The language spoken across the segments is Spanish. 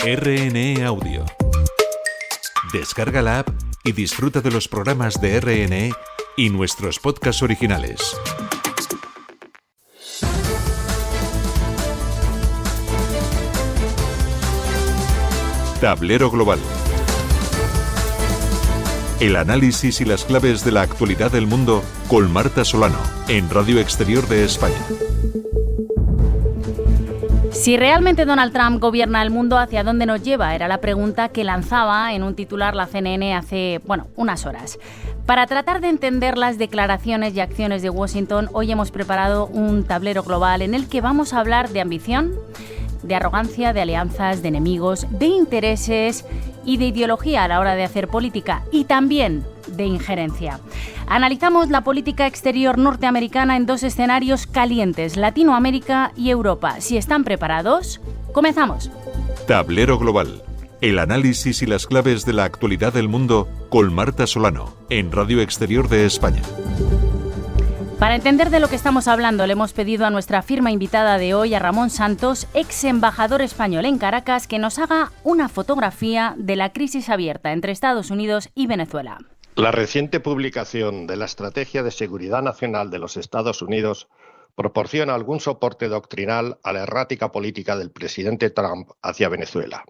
RNE Audio. Descarga la app y disfruta de los programas de RNE y nuestros podcasts originales. Tablero Global. El análisis y las claves de la actualidad del mundo con Marta Solano, en Radio Exterior de España. Si realmente Donald Trump gobierna el mundo, ¿hacia dónde nos lleva? Era la pregunta que lanzaba en un titular la CNN hace, unas horas. Para tratar de entender las declaraciones y acciones de Washington, hoy hemos preparado un tablero global en el que vamos a hablar de ambición, de arrogancia, de alianzas, de enemigos, de intereses y de ideología a la hora de hacer política, y también de injerencia. Analizamos la política exterior norteamericana en dos escenarios calientes, Latinoamérica y Europa. Si están preparados, comenzamos. Tablero Global. El análisis y las claves de la actualidad del mundo con Marta Solano, en Radio Exterior de España. Para entender de lo que estamos hablando, le hemos pedido a nuestra firma invitada de hoy, a Ramón Santos, ex embajador español en Caracas, que nos haga una fotografía de la crisis abierta entre Estados Unidos y Venezuela. La reciente publicación de la Estrategia de Seguridad Nacional de los Estados Unidos proporciona algún soporte doctrinal a la errática política del presidente Trump hacia Venezuela.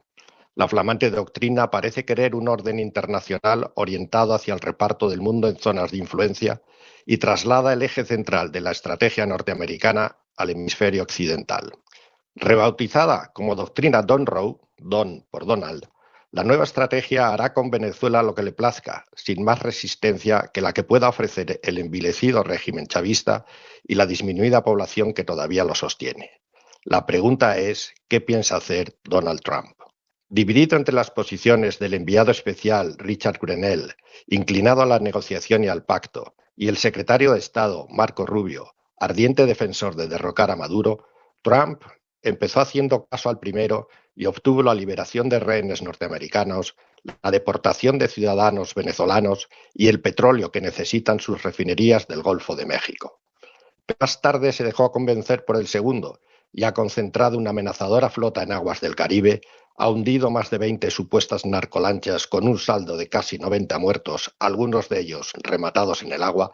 La flamante doctrina parece querer un orden internacional orientado hacia el reparto del mundo en zonas de influencia y traslada el eje central de la estrategia norteamericana al hemisferio occidental. Rebautizada como doctrina Donroe, Don por Donald, la nueva estrategia hará con Venezuela lo que le plazca, sin más resistencia que la que pueda ofrecer el envilecido régimen chavista y la disminuida población que todavía lo sostiene. La pregunta es, ¿qué piensa hacer Donald Trump? Dividido entre las posiciones del enviado especial Richard Grenell, inclinado a la negociación y al pacto, y el secretario de Estado, Marco Rubio, ardiente defensor de derrocar a Maduro, Trump empezó haciendo caso al primero y obtuvo la liberación de rehenes norteamericanos, la deportación de ciudadanos venezolanos y el petróleo que necesitan sus refinerías del Golfo de México. Más tarde se dejó convencer por el segundo y ha concentrado una amenazadora flota en aguas del Caribe, ha hundido más de 20 supuestas narcolanchas con un saldo de casi 90 muertos, algunos de ellos rematados en el agua.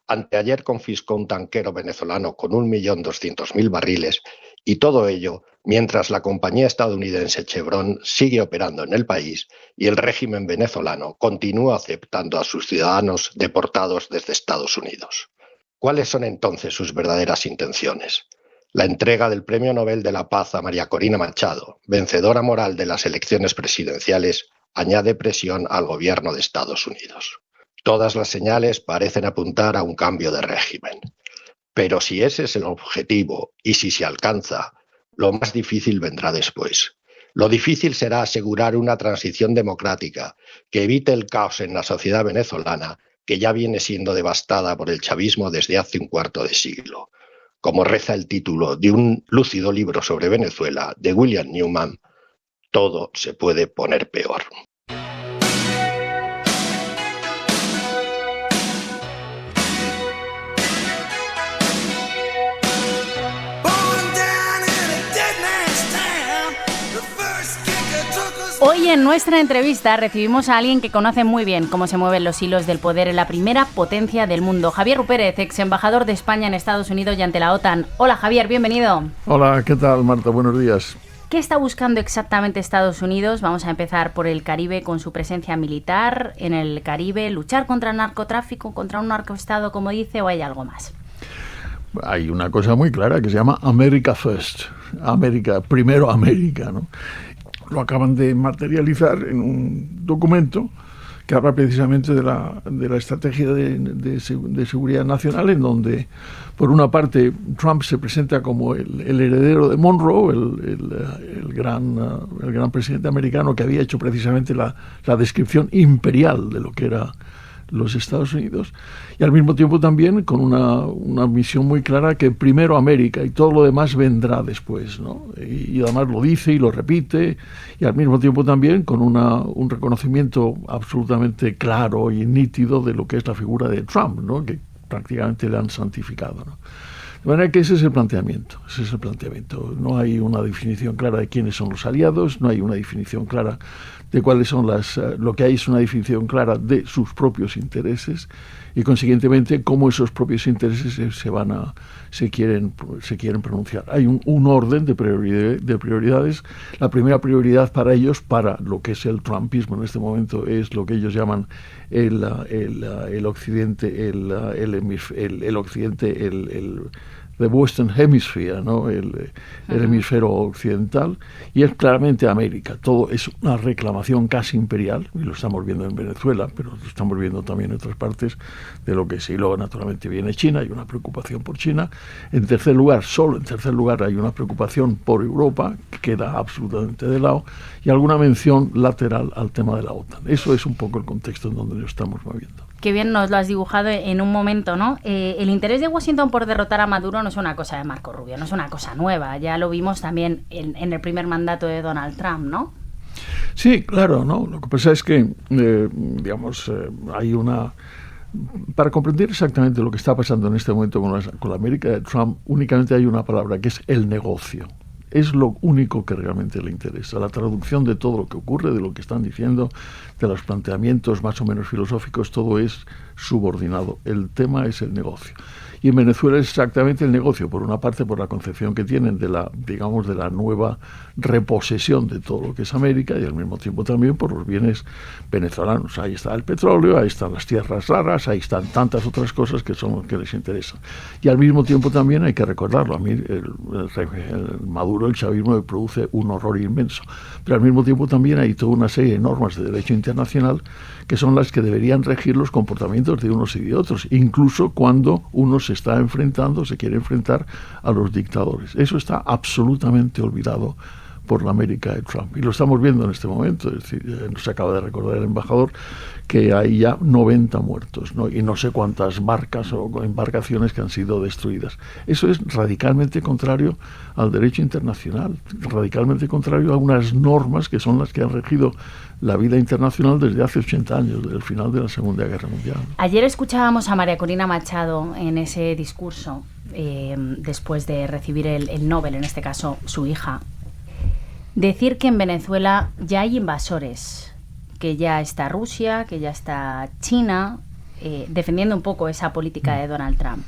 Anteayer confiscó un tanquero venezolano con 1.200.000 barriles, y todo ello mientras la compañía estadounidense Chevron sigue operando en el país y el régimen venezolano continúa aceptando a sus ciudadanos deportados desde Estados Unidos. ¿Cuáles son entonces sus verdaderas intenciones? La entrega del Premio Nobel de la Paz a María Corina Machado, vencedora moral de las elecciones presidenciales, añade presión al gobierno de Estados Unidos. Todas las señales parecen apuntar a un cambio de régimen. Pero si ese es el objetivo y si se alcanza, lo más difícil vendrá después. Lo difícil será asegurar una transición democrática que evite el caos en la sociedad venezolana, que ya viene siendo devastada por el chavismo desde hace un cuarto de siglo. Como reza el título de un lúcido libro sobre Venezuela de William Newman, todo se puede poner peor. Hoy en nuestra entrevista recibimos a alguien que conoce muy bien cómo se mueven los hilos del poder en la primera potencia del mundo. Javier Rupérez, ex embajador de España en Estados Unidos y ante la OTAN. Hola Javier, bienvenido. Hola, ¿qué tal Marta? Buenos días. ¿Qué está buscando exactamente Estados Unidos? Vamos a empezar por el Caribe con su presencia militar en el Caribe. ¿Luchar contra el narcotráfico, contra un narcoestado, como dice, o hay algo más? Hay una cosa muy clara que se llama America First. América, primero América, ¿no? Lo acaban de materializar en un documento que habla precisamente de la estrategia de seguridad nacional, en donde, por una parte, Trump se presenta como el heredero de Monroe, el gran presidente americano que había hecho precisamente la descripción imperial de lo que era los Estados Unidos, y al mismo tiempo también con una misión muy clara que primero América y todo lo demás vendrá después, ¿no? Y además lo dice y lo repite, y al mismo tiempo también con un reconocimiento absolutamente claro y nítido de lo que es la figura de Trump, ¿no? Que prácticamente le han santificado, ¿no? De manera que ese es el planteamiento. No hay una definición clara de quiénes son los aliados, no hay una definición clara de cuáles son lo que hay es una definición clara de sus propios intereses y, consiguientemente, cómo esos propios intereses se quieren pronunciar. Hay un orden de prioridades. La primera prioridad para ellos, para lo que es el trumpismo en este momento, es lo que ellos llaman el occidente, el occidente, the Western Hemisphere, ¿no? El hemisferio occidental, y es claramente América. Todo es una reclamación casi imperial, y lo estamos viendo en Venezuela, pero lo estamos viendo también en otras partes de lo que sí. Luego, naturalmente, viene China, hay una preocupación por China. En tercer lugar, hay una preocupación por Europa, que queda absolutamente de lado, y alguna mención lateral al tema de la OTAN. Eso es un poco el contexto en donde nos estamos moviendo. Qué bien nos lo has dibujado en un momento, ¿no? El interés de Washington por derrotar a Maduro no es una cosa de Marco Rubio, no es una cosa nueva. Ya lo vimos también en el primer mandato de Donald Trump, ¿no? Sí, claro, ¿no? Lo que pasa es que, hay una... Para comprender exactamente lo que está pasando en este momento con la América de Trump, únicamente hay una palabra, que es el negocio. Es lo único que realmente le interesa. La traducción de todo lo que ocurre, de lo que están diciendo, de los planteamientos más o menos filosóficos, todo es subordinado. El tema es el negocio. Y en Venezuela es exactamente el negocio, por una parte por la concepción que tienen de la nueva reposesión de todo lo que es América, y al mismo tiempo también por los bienes venezolanos. Ahí está el petróleo, ahí están las tierras raras, ahí están tantas otras cosas que son las que les interesan. Y al mismo tiempo también hay que recordarlo, a mí el Maduro, el chavismo, me produce un horror inmenso. Pero al mismo tiempo también hay toda una serie de normas de derecho internacional que son las que deberían regir los comportamientos de unos y de otros, incluso cuando uno se quiere enfrentar a los dictadores. Eso está absolutamente olvidado por la América de Trump. Y lo estamos viendo en este momento. Es decir, nos acaba de recordar el embajador que hay ya 90 muertos, ¿no? Y no sé cuántas barcas o embarcaciones que han sido destruidas. Eso es radicalmente contrario al derecho internacional, radicalmente contrario a unas normas que son las que han regido la vida internacional desde hace 80 años, desde el final de la Segunda Guerra Mundial. Ayer escuchábamos a María Corina Machado en ese discurso, después de recibir el Nobel, en este caso su hija, decir que en Venezuela ya hay invasores, que ya está Rusia, que ya está China, defendiendo un poco esa política de Donald Trump.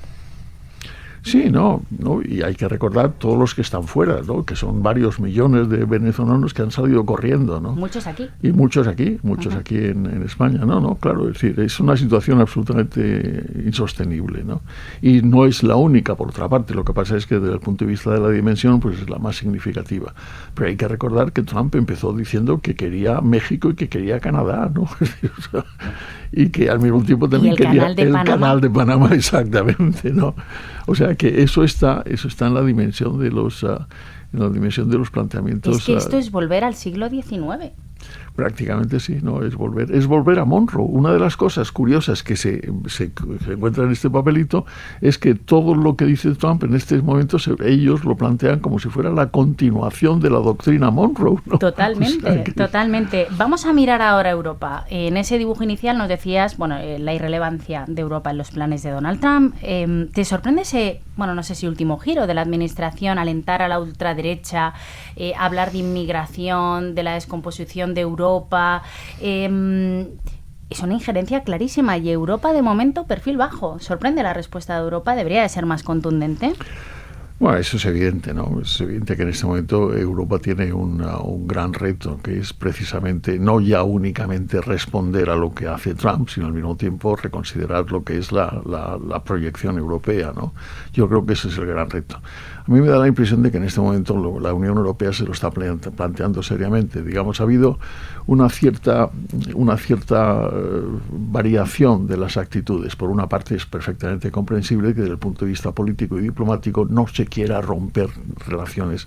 Sí, no, y hay que recordar todos los que están fuera, ¿no? Que son varios millones de venezolanos que han salido corriendo, ¿no? Muchos aquí. Y muchos aquí en España, claro, es decir, es una situación absolutamente insostenible, ¿no? Y no es la única, por otra parte. Lo que pasa es que desde el punto de vista de la dimensión, pues es la más significativa. Pero hay que recordar que Trump empezó diciendo que quería México y que quería Canadá, ¿no? Y que al mismo tiempo también quería el canal de Panamá, exactamente, ¿no? O sea que eso está en la dimensión de los planteamientos. Es que esto es volver al siglo XIX. Prácticamente sí, ¿no? Es volver a Monroe. Una de las cosas curiosas que se encuentra en este papelito es que todo lo que dice Trump en este momento ellos lo plantean como si fuera la continuación de la doctrina Monroe, ¿no? Totalmente, o sea totalmente. Vamos a mirar ahora Europa. En ese dibujo inicial nos decías, la irrelevancia de Europa en los planes de Donald Trump. ¿Te sorprende ese, no sé si último giro de la administración, alentar a la ultraderecha, hablar de inmigración, de la descomposición de Europa? Es una injerencia clarísima y Europa de momento perfil bajo. ¿Sorprende la respuesta de Europa? ¿Debería de ser más contundente? Bueno, eso es evidente, ¿no? Es evidente que en este momento Europa tiene un gran reto, que es precisamente no ya únicamente responder a lo que hace Trump, sino al mismo tiempo reconsiderar lo que es la proyección europea, ¿no? Yo creo que ese es el gran reto. A mí me da la impresión de que en este momento la Unión Europea se lo está planteando seriamente. Digamos, ha habido una cierta variación de las actitudes. Por una parte, es perfectamente comprensible que desde el punto de vista político y diplomático no se quiera romper relaciones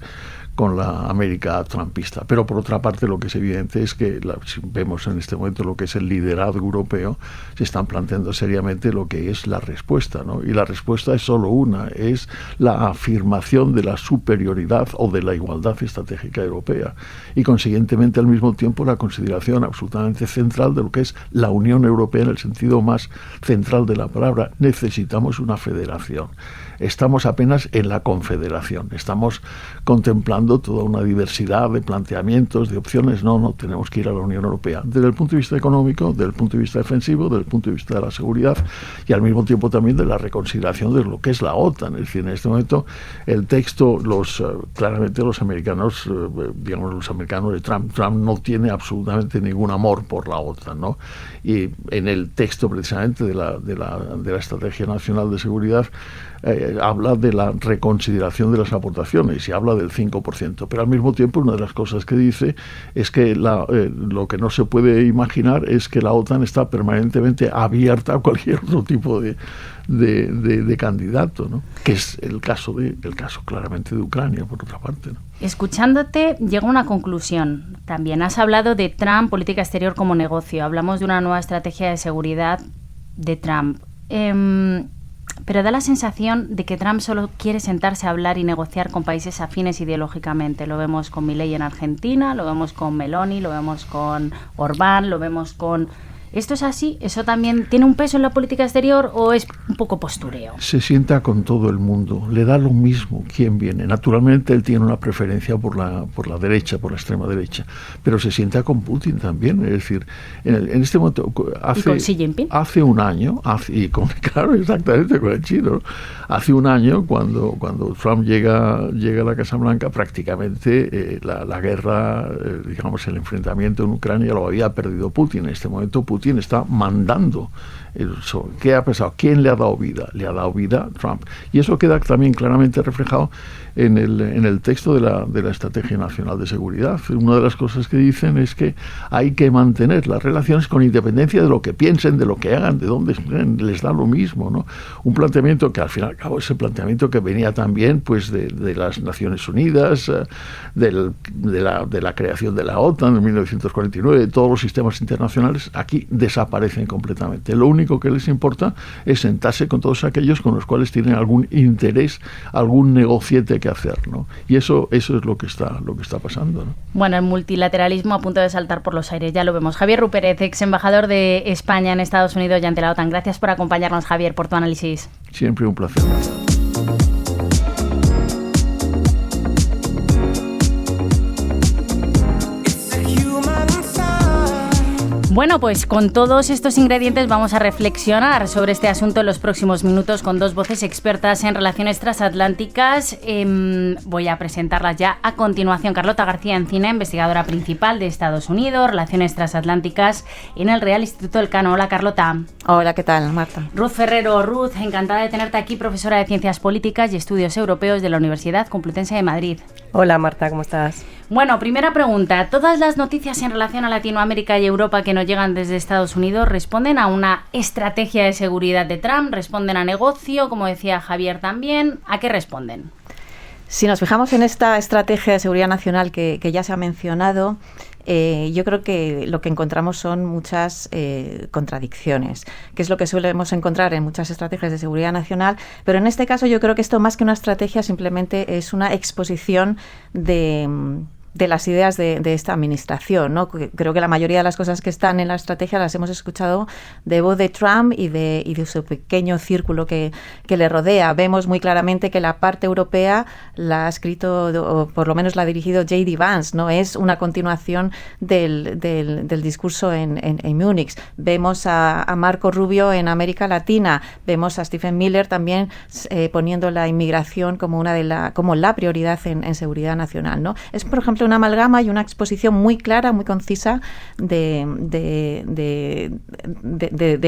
la América trumpista. Pero por otra parte, lo que es evidente es que si vemos en este momento lo que es el liderazgo europeo, se están planteando seriamente lo que es la respuesta, ¿no? Y la respuesta es solo una, es la afirmación de la superioridad o de la igualdad estratégica europea y consiguientemente al mismo tiempo la consideración absolutamente central de lo que es la Unión Europea en el sentido más central de la palabra. Necesitamos una federación. Estamos apenas en la confederación, estamos contemplando toda una diversidad de planteamientos, de opciones. No, tenemos que ir a la Unión Europea desde el punto de vista económico, desde el punto de vista defensivo, desde el punto de vista de la seguridad y al mismo tiempo también de la reconsideración de lo que es la OTAN. Es decir, en este momento el texto, claramente los americanos, digamos los americanos de Trump no tiene absolutamente ningún amor por la OTAN, ¿no? Y en el texto precisamente de la Estrategia Nacional de Seguridad habla de la reconsideración de las aportaciones y habla del 5%, pero al mismo tiempo una de las cosas que dice es que lo que no se puede imaginar es que la OTAN está permanentemente abierta a cualquier otro tipo de candidato, ¿no? Que es el caso claramente de Ucrania, por otra parte, ¿no? Escuchándote, llego a una conclusión. También has hablado de Trump, política exterior como negocio. Hablamos de una nueva estrategia de seguridad de Trump. Pero da la sensación de que Trump solo quiere sentarse a hablar y negociar con países afines ideológicamente. Lo vemos con Milei en Argentina, lo vemos con Meloni, lo vemos con Orbán, lo vemos con... ¿Esto es así? ¿Eso también tiene un peso en la política exterior o es un poco postureo? Se sienta con todo el mundo, le da lo mismo quién viene. Naturalmente él tiene una preferencia por la derecha, por la extrema derecha, pero se sienta con Putin también. Es decir, en este momento... ¿Y con Xi Jinping? Hace un año, claro, exactamente, con el chino, ¿no? Hace un año, cuando Trump llega a la Casa Blanca, prácticamente la guerra, digamos, el enfrentamiento en Ucrania lo había perdido Putin. En este momento Putin está mandando. ¿Qué ha pasado? ¿Quién le ha dado vida? Le ha dado vida Trump. Y eso queda también claramente reflejado en el texto de la Estrategia Nacional de Seguridad. Una de las cosas que dicen es que hay que mantener las relaciones con independencia de lo que piensen, de lo que hagan, de dónde estén, les da lo mismo, ¿no? Un planteamiento que al fin y al cabo es el planteamiento que venía también pues de las Naciones Unidas, de la creación de la OTAN en 1949, de todos los sistemas internacionales. Aquí desaparecen completamente. Lo único que les importa es sentarse con todos aquellos con los cuales tienen algún interés, algún negociete que hacer, ¿no? Y eso es lo que está pasando, ¿no? Bueno, el multilateralismo a punto de saltar por los aires, ya lo vemos. Javier Rupérez, ex embajador de España en Estados Unidos y ante la OTAN. Gracias por acompañarnos, Javier, por tu análisis. Siempre un placer. Bueno, pues con todos estos ingredientes vamos a reflexionar sobre este asunto en los próximos minutos con dos voces expertas en relaciones transatlánticas. Voy a presentarlas ya a continuación. Carlota García Encina, investigadora principal de Estados Unidos, relaciones transatlánticas en el Real Instituto Elcano. Hola, Carlota. Hola, ¿qué tal, Marta? Ruth Ferrero. Ruth, encantada de tenerte aquí, profesora de Ciencias Políticas y Estudios Europeos de la Universidad Complutense de Madrid. Hola, Marta, ¿cómo estás? Bueno, primera pregunta. ¿Todas las noticias en relación a Latinoamérica y Europa que nos llegan desde Estados Unidos responden a una estrategia de seguridad de Trump? ¿Responden a negocio, como decía Javier también? ¿A qué responden? Si nos fijamos en esta estrategia de seguridad nacional que ya se ha mencionado, yo creo que lo que encontramos son muchas contradicciones, que es lo que solemos encontrar en muchas estrategias de seguridad nacional, pero en este caso yo creo que esto más que una estrategia simplemente es una exposición de las ideas de esta administración, ¿no? Creo que la mayoría de las cosas que están en la estrategia las hemos escuchado de voz de Trump y de su pequeño círculo que le rodea. Vemos muy claramente que la parte europea la ha escrito, o por lo menos la ha dirigido J.D. Vance, ¿no? Es una continuación del discurso en Múnich. Vemos a Marco Rubio en América Latina, vemos a Stephen Miller también poniendo la inmigración como como la prioridad en seguridad nacional, ¿no? Es, por ejemplo, una amalgama y una exposición muy clara, muy concisa de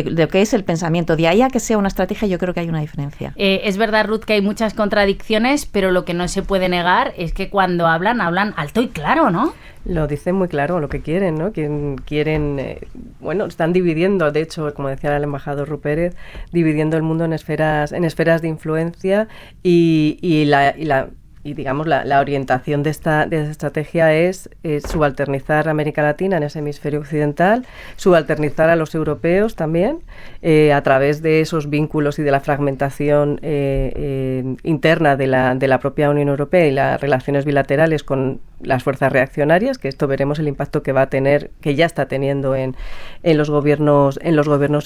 lo que es el pensamiento. De ahí a que sea una estrategia, yo creo que hay una diferencia. Es verdad, Ruth, que hay muchas contradicciones, pero lo que no se puede negar es que cuando hablan alto y claro, ¿no? Lo dicen muy claro lo que quieren, ¿no? Están dividiendo, de hecho, como decía el embajador Rupérez, dividiendo el mundo en esferas de influencia y la digamos, la orientación de esta estrategia es subalternizar a América Latina en ese hemisferio occidental, subalternizar a los europeos también, a través de esos vínculos y de la fragmentación interna de la propia Unión Europea y las relaciones bilaterales con las fuerzas reaccionarias, que esto veremos el impacto que va a tener, que ya está teniendo en los gobiernos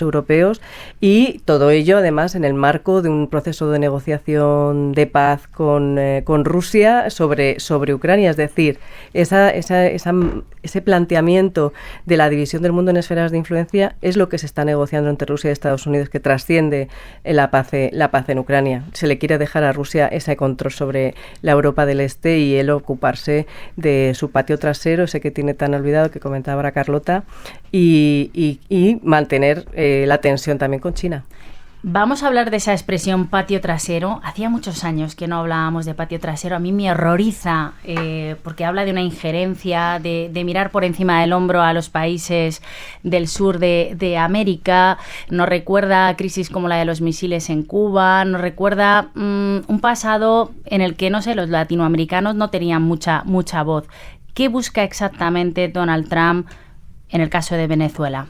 europeos, y todo ello además en el marco de un proceso de negociación de paz con Rusia sobre Ucrania. Es decir, ese planteamiento de la división del mundo en esferas de influencia es lo que se está negociando entre Rusia y Estados Unidos, que trasciende la paz en Ucrania. Se le quiere dejar a Rusia ese control sobre la Europa del Este y él ocuparse de su patio trasero, ese que tiene tan olvidado, que comentaba ahora Carlota, y mantener la tensión también con China. Vamos a hablar de esa expresión patio trasero. Hacía muchos años que no hablábamos de patio trasero. A mí me horroriza porque habla de una injerencia, de mirar por encima del hombro a los países del sur de América. Nos recuerda a crisis como la de los misiles en Cuba. Nos recuerda un pasado en el que, no sé, los latinoamericanos no tenían mucha voz. ¿Qué busca exactamente Donald Trump en el caso de Venezuela?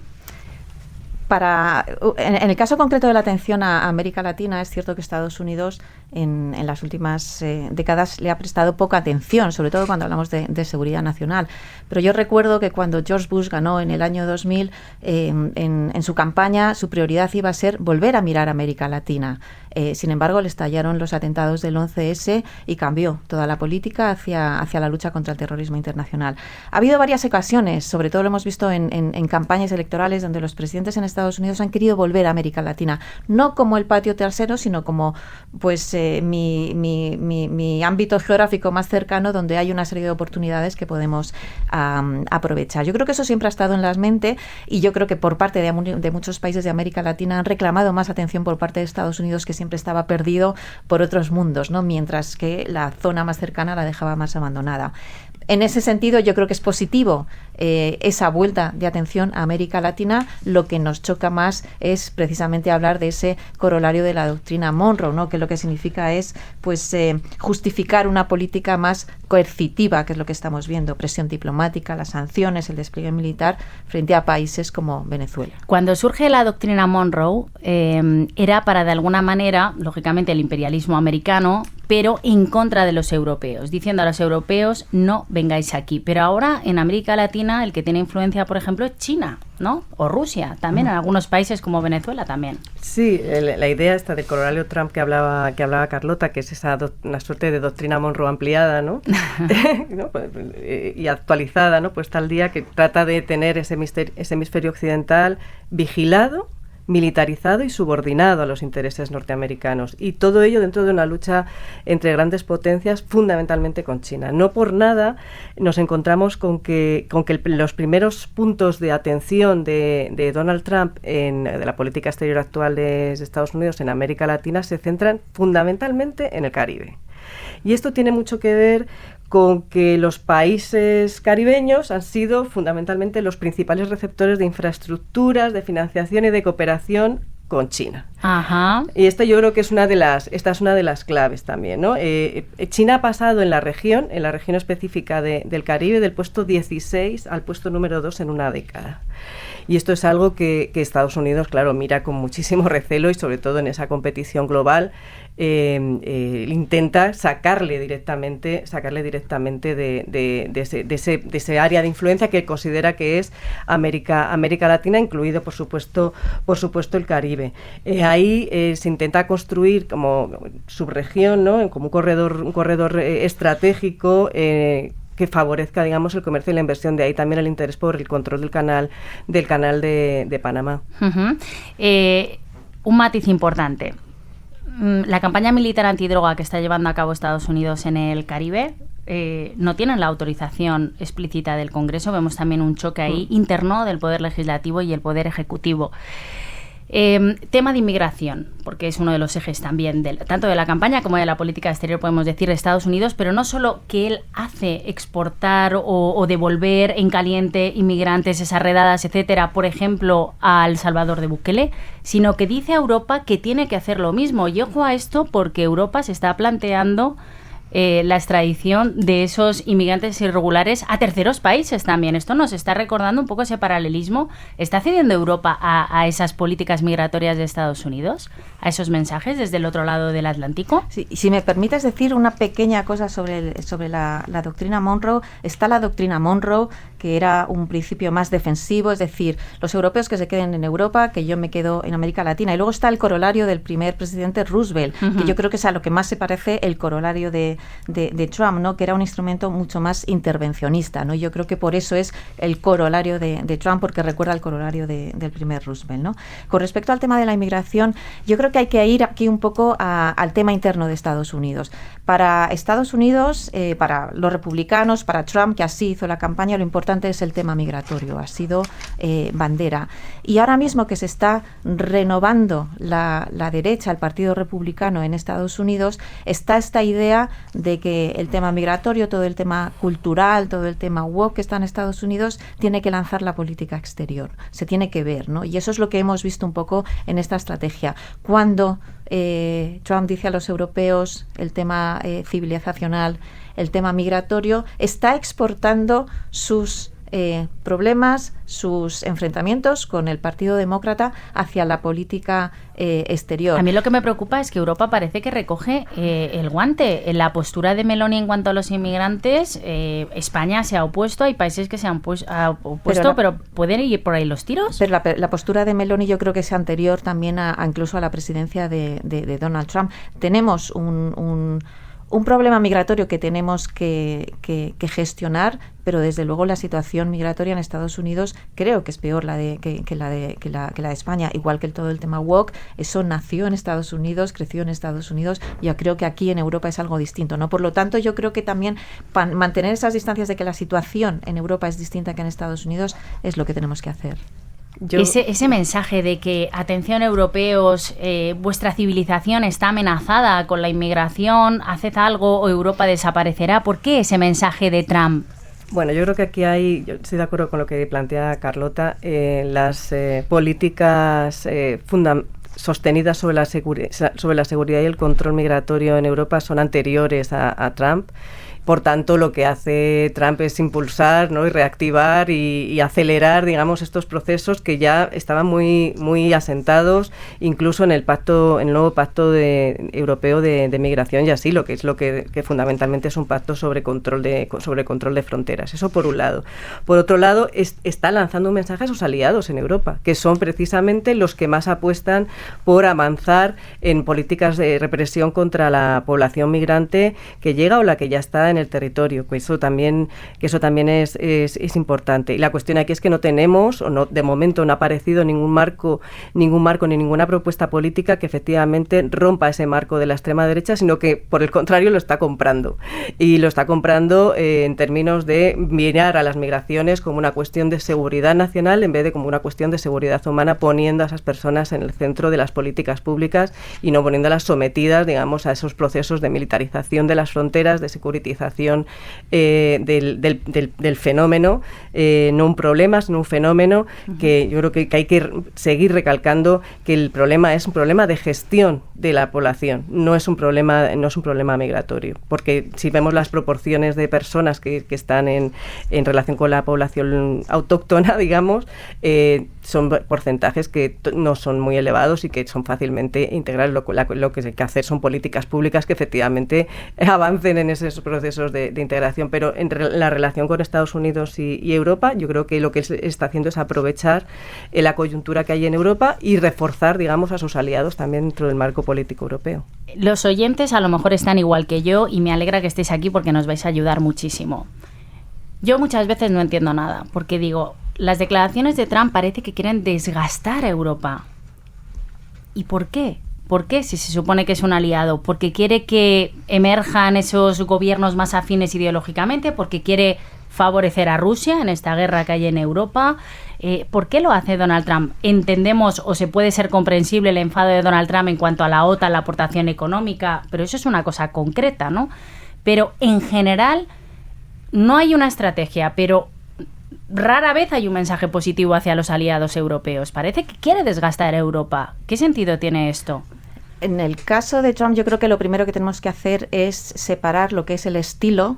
En el caso concreto de la atención a América Latina, es cierto que Estados Unidos en las últimas décadas le ha prestado poca atención, sobre todo cuando hablamos de seguridad nacional. Pero yo recuerdo que cuando George Bush ganó en el año 2000, en su campaña, su prioridad iba a ser volver a mirar a América Latina. Sin embargo, le estallaron los atentados del 11S y cambió toda la política hacia la lucha contra el terrorismo internacional. Ha habido varias ocasiones, sobre todo lo hemos visto en campañas electorales, donde los presidentes en Estados Unidos han querido volver a América Latina, no como el patio trasero, sino como mi ámbito geográfico más cercano, donde hay una serie de oportunidades que podemos aprovechar. Yo creo que eso siempre ha estado en la mente, y yo creo que por parte de muchos países de América Latina han reclamado más atención por parte de Estados Unidos, que siempre estaba perdido por otros mundos, ¿no? Mientras que la zona más cercana la dejaba más abandonada. En ese sentido, yo creo que es positivo esa vuelta de atención a América Latina. Lo que nos choca más es precisamente hablar de ese corolario de la doctrina Monroe, ¿no? Que lo que significa es justificar una política más coercitiva, que es lo que estamos viendo, presión diplomática, las sanciones, el despliegue militar frente a países como Venezuela. Cuando surge la doctrina Monroe, era para, de alguna manera, lógicamente, el imperialismo americano, pero en contra de los europeos, diciendo a los europeos: no vengáis aquí. Pero ahora en América Latina el que tiene influencia, por ejemplo, es China, ¿no? O Rusia, también en algunos países como Venezuela también. Sí, la idea esta del corolario Trump que hablaba Carlota, que es una suerte de doctrina Monroe ampliada, ¿no? ¿No? Y actualizada, ¿no? Pues tal día, que trata de tener ese hemisferio occidental vigilado, militarizado y subordinado a los intereses norteamericanos, y todo ello dentro de una lucha entre grandes potencias, fundamentalmente con China. No por nada nos encontramos con que los primeros puntos de atención de Donald Trump de la política exterior actual de Estados Unidos en América Latina se centran fundamentalmente en el Caribe. Y esto tiene mucho que ver con que los países caribeños han sido fundamentalmente los principales receptores de infraestructuras, de financiación y de cooperación con China. Ajá. Y esta yo creo que es una de las claves también, ¿no? China ha pasado en la región específica del Caribe, del puesto 16 al puesto número 2 en una década. Y esto es algo que Estados Unidos, claro, mira con muchísimo recelo, y sobre todo en esa competición global intenta sacarle directamente de ese área de influencia que considera que es América Latina, incluido por supuesto el Caribe. Ahí se intenta construir como subregión, ¿no? Como un corredor estratégico que favorezca, digamos, el comercio y la inversión. De ahí también el interés por el control del canal de Panamá. Uh-huh. Un matiz importante. La campaña militar antidroga que está llevando a cabo Estados Unidos en el Caribe no tienen la autorización explícita del Congreso. Vemos también un choque ahí interno del Poder Legislativo y el Poder Ejecutivo. Tema de inmigración, porque es uno de los ejes también tanto de la campaña como de la política exterior, podemos decir, de Estados Unidos, pero no solo que él hace exportar o devolver en caliente inmigrantes, esas redadas, etcétera, por ejemplo, a El Salvador de Bukele, sino que dice a Europa que tiene que hacer lo mismo. Y ojo a esto, porque Europa se está planteando la extradición de esos inmigrantes irregulares a terceros países también. Esto nos está recordando un poco ese paralelismo. ¿Está cediendo Europa a esas políticas migratorias de Estados Unidos? ¿A esos mensajes desde el otro lado del Atlántico? Sí, si me permites decir una pequeña cosa sobre la doctrina Monroe, está la doctrina Monroe, que era un principio más defensivo, es decir, los europeos que se queden en Europa, que yo me quedo en América Latina. Y luego está el corolario del primer presidente Roosevelt, que yo creo que es a lo que más se parece el corolario de Trump, ¿no? Que era un instrumento mucho más intervencionista, ¿no? Yo creo que por eso es el corolario de Trump, porque recuerda el corolario del primer Roosevelt, ¿no? Con respecto al tema de la inmigración, yo creo que hay que ir aquí un poco al tema interno de Estados Unidos. Para Estados Unidos, para los republicanos, para Trump, que así hizo la campaña, lo importante es el tema migratorio, ha sido bandera. Y ahora mismo que se está renovando la derecha, el Partido Republicano en Estados Unidos, está esta idea de que el tema migratorio, todo el tema cultural, todo el tema woke que está en Estados Unidos, tiene que lanzar la política exterior. Se tiene que ver, ¿no? Y eso es lo que hemos visto un poco en esta estrategia. Cuando Trump dice a los europeos el tema civilizacional, el tema migratorio, está exportando sus problemas, sus enfrentamientos con el Partido Demócrata hacia la política exterior. A mí lo que me preocupa es que Europa parece que recoge el guante. En la postura de Meloni en cuanto a los inmigrantes, España se ha opuesto, hay países que se han opuesto, pero ¿pueden ir por ahí los tiros? Pero la postura de Meloni yo creo que es anterior también incluso a la presidencia de Donald Trump. Tenemos un problema migratorio que tenemos que gestionar, pero desde luego la situación migratoria en Estados Unidos creo que es peor que la de España, igual que todo el tema woke. Eso nació en Estados Unidos, creció en Estados Unidos. Yo creo que aquí en Europa es algo distinto, ¿no? Por lo tanto, yo creo que también mantener esas distancias de que la situación en Europa es distinta que en Estados Unidos es lo que tenemos que hacer. Ese mensaje de que, atención europeos, vuestra civilización está amenazada con la inmigración, haced algo o Europa desaparecerá. ¿Por qué ese mensaje de Trump? Bueno, yo creo que aquí yo estoy de acuerdo con lo que plantea Carlota. Las políticas sostenidas sobre la seguridad y el control migratorio en Europa son anteriores a Trump. Por tanto, lo que hace Trump es impulsar, ¿no? Y reactivar y acelerar, digamos, estos procesos que ya estaban muy, muy asentados, incluso en el nuevo pacto europeo de migración y asilo, que es lo que fundamentalmente es un pacto sobre control de fronteras. Eso por un lado. Por otro lado, está lanzando un mensaje a sus aliados en Europa, que son precisamente los que más apuestan por avanzar en políticas de represión contra la población migrante que llega o la que ya está en el territorio, que eso también es importante. Y la cuestión aquí es que no tenemos, de momento no ha aparecido ningún marco ni ninguna propuesta política que efectivamente rompa ese marco de la extrema derecha, sino que por el contrario lo está comprando. Y lo está comprando en términos de mirar a las migraciones como una cuestión de seguridad nacional en vez de como una cuestión de seguridad humana, poniendo a esas personas en el centro de las políticas públicas y no poniéndolas sometidas, digamos, a esos procesos de militarización de las fronteras, de securitización del fenómeno, no un problema, sino un fenómeno que yo creo que hay que seguir recalcando que el problema es un problema de gestión de la población, no es un problema migratorio, porque si vemos las proporciones de personas que están en relación con la población autóctona, digamos, son porcentajes que no son muy elevados y que son fácilmente integrables. Lo que hay que hacer son políticas públicas que efectivamente avancen en esos procesos de integración, pero en la relación con Estados Unidos y Europa, yo creo que lo que está haciendo es aprovechar la coyuntura que hay en Europa y reforzar, digamos, a sus aliados también dentro del marco político europeo. Los oyentes a lo mejor están igual que yo y me alegra que estéis aquí porque nos vais a ayudar muchísimo. Yo muchas veces no entiendo nada, porque digo, las declaraciones de Trump parece que quieren desgastar a Europa. ¿Y por qué? ¿Por qué? Si se supone que es un aliado. ¿Porque quiere que emerjan esos gobiernos más afines ideológicamente? ¿Porque quiere favorecer a Rusia en esta guerra que hay en Europa? ¿Por qué lo hace Donald Trump? Entendemos o se puede ser comprensible el enfado de Donald Trump en cuanto a la OTAN, la aportación económica, pero eso es una cosa concreta, ¿no? Pero en general no hay una estrategia, pero rara vez hay un mensaje positivo hacia los aliados europeos. Parece que quiere desgastar a Europa. ¿Qué sentido tiene esto? En el caso de Trump, yo creo que lo primero que tenemos que hacer es separar lo que es el estilo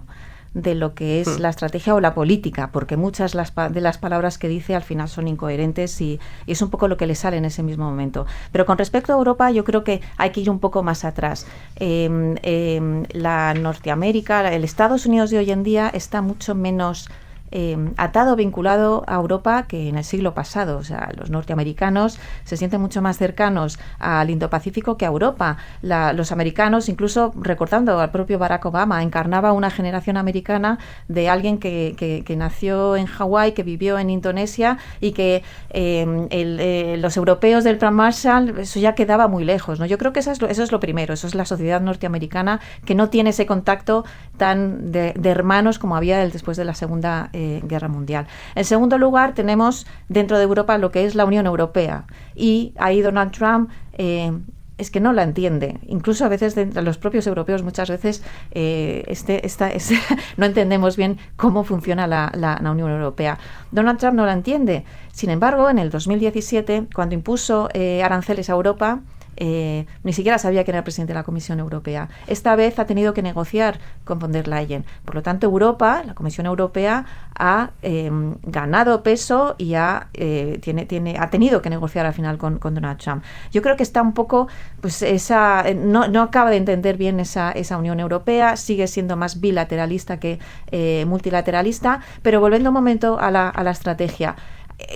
de lo que es la estrategia o la política, porque muchas de las palabras que dice al final son incoherentes y es un poco lo que le sale en ese mismo momento. Pero con respecto a Europa, yo creo que hay que ir un poco más atrás. La Norteamérica, el Estados Unidos de hoy en día está mucho menos atado, vinculado a Europa que en el siglo pasado. O sea, los norteamericanos se sienten mucho más cercanos al Indo-Pacífico que a Europa. Los americanos, incluso recordando al propio Barack Obama, encarnaba una generación americana de alguien que nació en Hawái, que vivió en Indonesia y que los europeos del Plan Marshall, eso ya quedaba muy lejos, ¿no? Yo creo que eso es lo primero, eso es la sociedad norteamericana que no tiene ese contacto tan de hermanos como había después de la Segunda Guerra Mundial. En segundo lugar, tenemos dentro de Europa lo que es la Unión Europea, y ahí Donald Trump es que no la entiende. Incluso a veces de los propios europeos muchas veces no entendemos bien cómo funciona la Unión Europea. Donald Trump no la entiende. Sin embargo, en el 2017, cuando impuso aranceles a Europa, ni siquiera sabía quién era el presidente de la Comisión Europea. Esta vez ha tenido que negociar con von der Leyen. Por lo tanto, la Comisión Europea ha ganado peso y ha tenido que negociar al final con Donald Trump. Yo creo que está un poco, pues no acaba de entender bien esa Unión Europea, sigue siendo más bilateralista que multilateralista, pero volviendo un momento a la estrategia.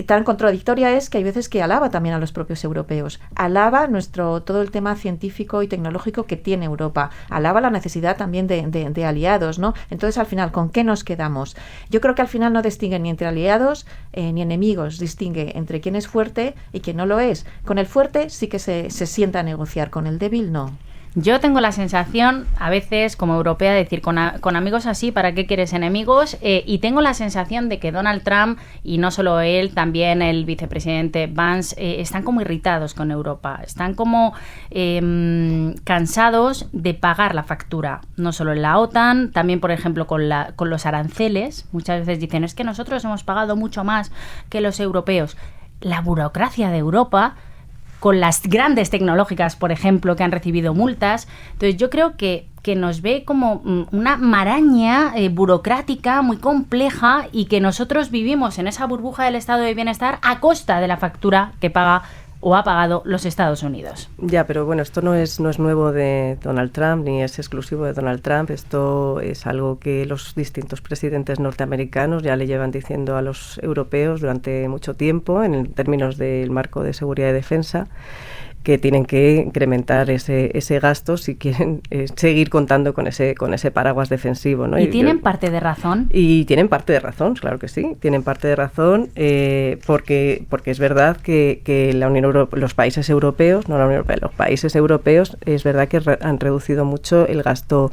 Tan contradictoria es que hay veces que alaba también a los propios europeos, alaba todo el tema científico y tecnológico que tiene Europa, alaba la necesidad también de aliados, ¿no? Entonces, al final, ¿con qué nos quedamos? Yo creo que al final no distingue ni entre aliados ni enemigos, distingue entre quién es fuerte y quién no lo es. Con el fuerte sí que se sienta a negociar, con el débil no. Yo tengo la sensación, a veces, como europea, de decir, con amigos así, ¿para qué quieres enemigos? Y tengo la sensación de que Donald Trump, y no solo él, también el vicepresidente Vance, están como irritados con Europa. Están como cansados de pagar la factura. No solo en la OTAN, también, por ejemplo, con los aranceles. Muchas veces dicen, es que nosotros hemos pagado mucho más que los europeos. La burocracia de Europa, con las grandes tecnológicas, por ejemplo, que han recibido multas. Entonces yo creo que nos ve como una maraña burocrática muy compleja, y que nosotros vivimos en esa burbuja del estado de bienestar a costa de la factura que paga o ha pagado los Estados Unidos. Ya, pero bueno, esto no es nuevo de Donald Trump, ni es exclusivo de Donald Trump. Esto es algo que los distintos presidentes norteamericanos ya le llevan diciendo a los europeos durante mucho tiempo, en términos del marco de seguridad y defensa, que tienen que incrementar ese gasto si quieren seguir contando con ese paraguas defensivo, ¿no? ¿Y tienen parte de razón? Y tienen parte de razón, claro que sí, tienen parte de razón, porque es verdad que la Unión Europea, los países europeos, no la Unión Europea, los países europeos, es verdad que han reducido mucho el gasto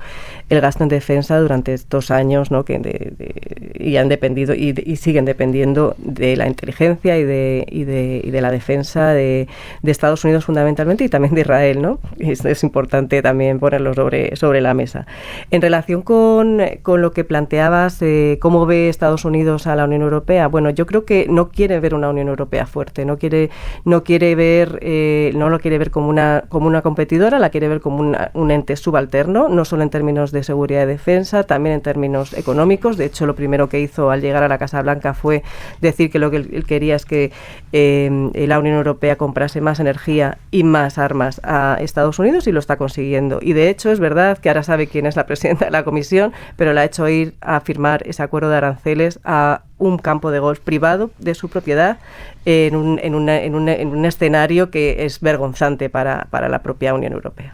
en defensa durante estos años, ¿no? Y han dependido y siguen dependiendo de la inteligencia y de la defensa de Estados Unidos fundamentalmente, y también de Israel, ¿no? Es importante también ponerlo sobre la mesa. En relación con lo que planteabas, cómo ve Estados Unidos a la Unión Europea, bueno, yo creo que no quiere ver una Unión Europea fuerte, no lo quiere ver como una competidora, la quiere ver como un ente subalterno, no solo en términos de seguridad y defensa, también en términos económicos. De hecho, lo primero que hizo al llegar a la Casa Blanca fue decir que lo que él quería es que la Unión Europea comprase más energía y más armas a Estados Unidos, y lo está consiguiendo. Y de hecho es verdad que ahora sabe quién es la presidenta de la Comisión, pero la ha hecho ir a firmar ese acuerdo de aranceles a un campo de golf privado de su propiedad, en un escenario que es vergonzante para la propia Unión Europea.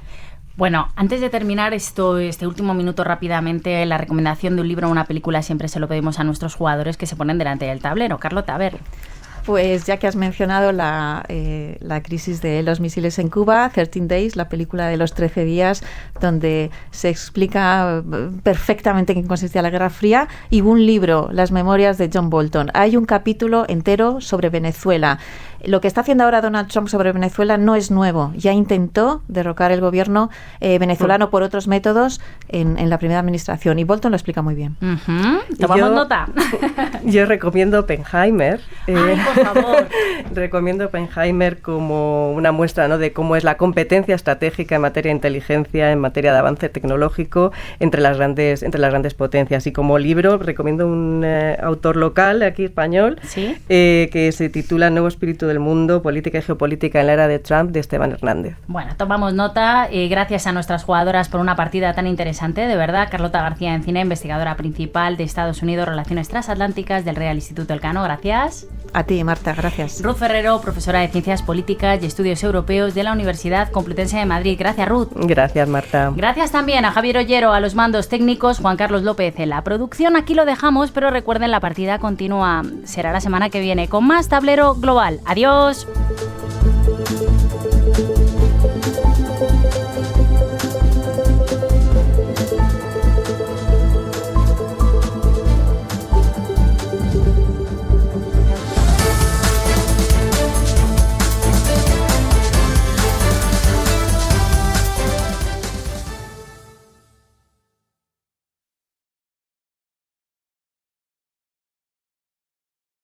Bueno, antes de terminar este último minuto rápidamente, la recomendación de un libro o una película siempre se lo pedimos a nuestros jugadores que se ponen delante del tablero. Carlota, a ver. Pues ya que has mencionado la crisis de los misiles en Cuba, 13 Days, la película de los 13 días, donde se explica perfectamente en qué consistía la Guerra Fría, y un libro, Las memorias de John Bolton. Hay un capítulo entero sobre Venezuela. Lo que está haciendo ahora Donald Trump sobre Venezuela no es nuevo. Ya intentó derrocar el gobierno venezolano por otros métodos en la primera administración, y Bolton lo explica muy bien. Tomamos nota. Yo recomiendo Oppenheimer. Ay, por favor. Recomiendo Oppenheimer como una muestra, ¿no?, de cómo es la competencia estratégica en materia de inteligencia, en materia de avance tecnológico entre las grandes potencias. Y como libro recomiendo un autor local, aquí español, ¿sí?, que se titula Nuevo espíritu del mundo, política y geopolítica en la era de Trump, de Esteban Hernández. Bueno, tomamos nota. Gracias a nuestras jugadoras por una partida tan interesante, de verdad. Carlota García Encina, investigadora principal de Estados Unidos, Relaciones Transatlánticas del Real Instituto Elcano. Gracias. A ti, Marta, gracias. Ruth Ferrero, profesora de Ciencias Políticas y Estudios Europeos de la Universidad Complutense de Madrid. Gracias, Ruth. Gracias, Marta. Gracias también a Javier Ollero, a los mandos técnicos, Juan Carlos López en la producción. Aquí lo dejamos, pero recuerden, la partida continúa. Será la semana que viene con más Tablero Global. Adiós.